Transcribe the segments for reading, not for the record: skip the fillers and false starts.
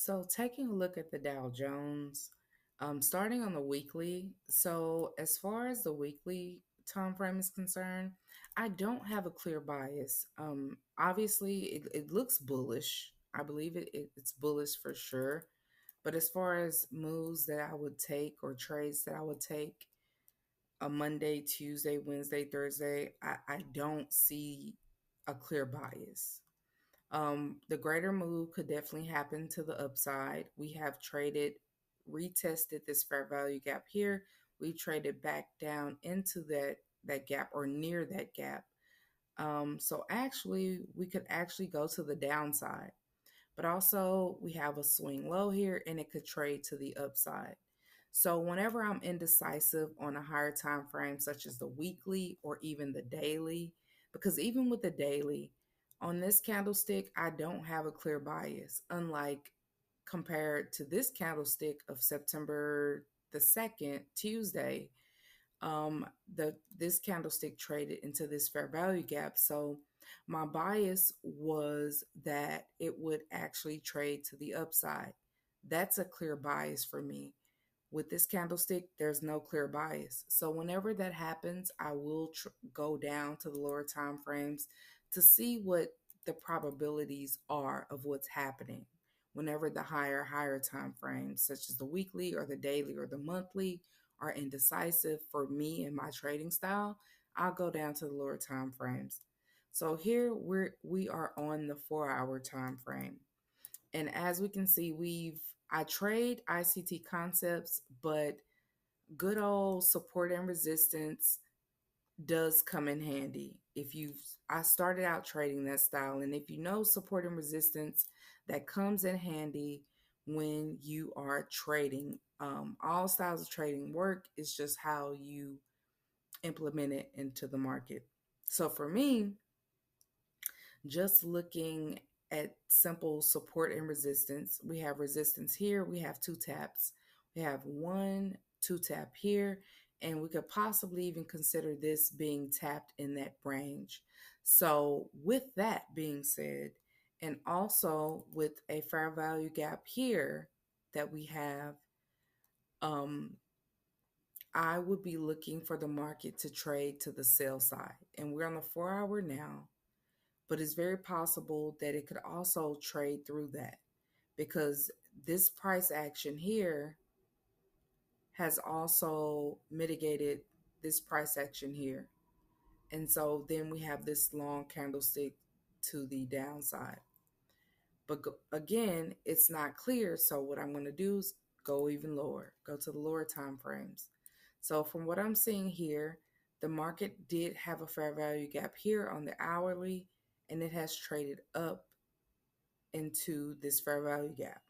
So, taking a look at the Dow Jones, starting on the weekly. So, as far as the weekly time frame is concerned, I don't have a clear bias. Obviously, it looks bullish. I believe it's bullish for sure. But as far as moves that I would take or trades that I would take a Monday, Tuesday, Wednesday, Thursday, I don't see a clear bias. The greater move could definitely happen to the upside. We have traded, retested this fair value gap here. We traded back down into that gap or near that gap. So actually, we could actually go to the downside, but also we have a swing low here, and it could trade to the upside. So whenever I'm indecisive on a higher time frame, such as the weekly or even the daily, because even with the daily, on this candlestick, I don't have a clear bias, unlike compared to this candlestick of September the 2nd, Tuesday. The this candlestick traded into this fair value gap. So my bias was that it would actually trade to the upside. That's a clear bias for me. With this candlestick, there's no clear bias. So whenever that happens, I will go down to the lower time frames to see what the probabilities are of what's happening. Whenever the higher time frames, such as the weekly or the daily or the monthly, are indecisive for me and my trading style, I'll go down to the lower time frames. So here we are on the 4 hour time frame. And as we can see, I trade ICT concepts, but good old support and resistance does come in handy. I started out trading that style, and if you know support and resistance, that comes in handy when you are trading. All styles of trading work. It's just how you implement it into the market. So for me, just looking at simple support and resistance, we have resistance here, we have two taps, we have one, two tap here, and we could possibly even consider this being tapped in that range. So, with that being said, and also with a fair value gap here that we have, um, I would be looking for the market to trade to the sell side. And we're on the 4 hour now, but it's very possible that it could also trade through that because this price action here has also mitigated this price action here. And so then we have this long candlestick to the downside. But again, it's not clear. So what I'm going to do is go even lower, go to the lower time frames. So from what I'm seeing here, the market did have a fair value gap here on the hourly, and it has traded up into this fair value gap,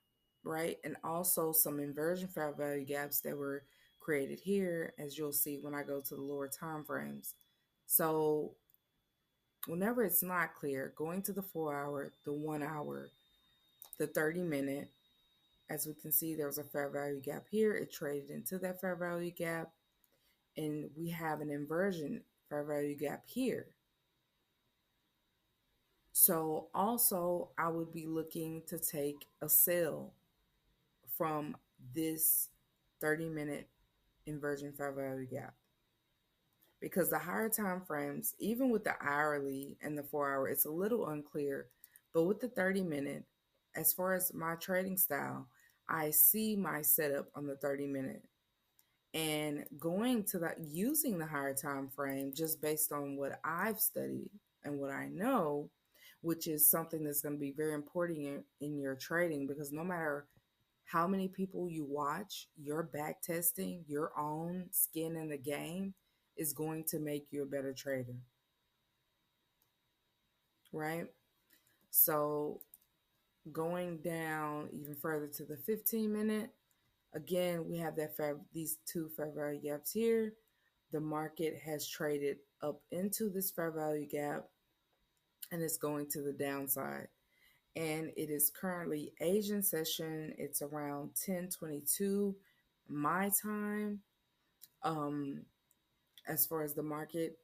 right? And also some inversion fair value gaps that were created here, as you'll see when I go to the lower time frames. So whenever it's not clear, going to the 4 hour, the 1 hour, the 30 minute, as we can see, there was a fair value gap here. It traded into that fair value gap, and we have an inversion fair value gap here. So also, I would be looking to take a sell from this 30-minute inversion fair value gap because the higher time frames, even with the hourly and the 4 hour, it's a little unclear. But with the 30-minute, as far as my trading style, I see my setup on the 30-minute and going to that using the higher time frame just based on what I've studied and what I know, which is something that's going to be very important in your trading because no matter how many people you watch, your back testing, your own skin in the game is going to make you a better trader, right? So going down even further to the 15-minute, again, we have these two fair value gaps here. The market has traded up into this fair value gap and it's going to the downside. And it is currently Asian session. It's around 10:22 my time. Um, as far as the market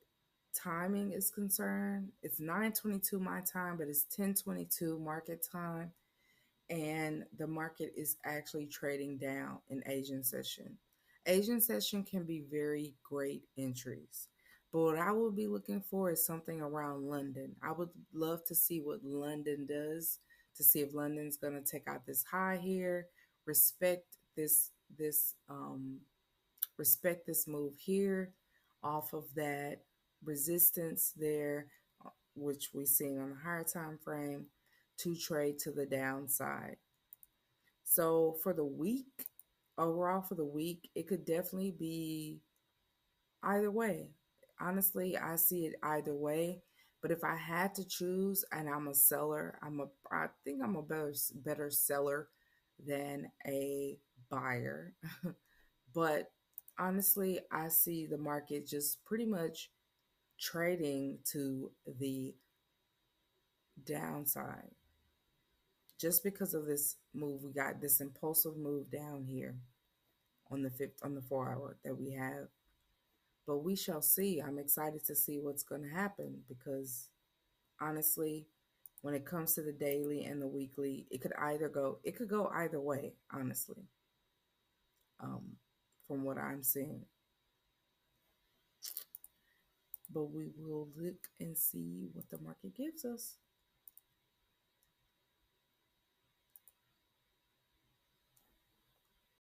timing is concerned, it's 9:22 my time, but it's 10:22 market time. and the market is actually trading down in Asian session. Asian session can be very great entries. But what I will be looking for is something around London. I would love to see what London does, to see if London's going to take out this high here, respect this respect this move here off of that resistance there, which we've seen on the higher time frame, to trade to the downside. So for the week, overall for the week, it could definitely be either way. Honestly, I see it either way. But if I had to choose, and I'm a seller, I think I'm a better seller than a buyer. But honestly, I see the market just pretty much trading to the downside just because of this move. We got this impulsive move down here on the 4 hour that we have. But we shall see. I'm excited to see what's going to happen because honestly, when it comes to the daily and the weekly, it could go either way, honestly. Um, from what I'm seeing. But we will look and see what the market gives us.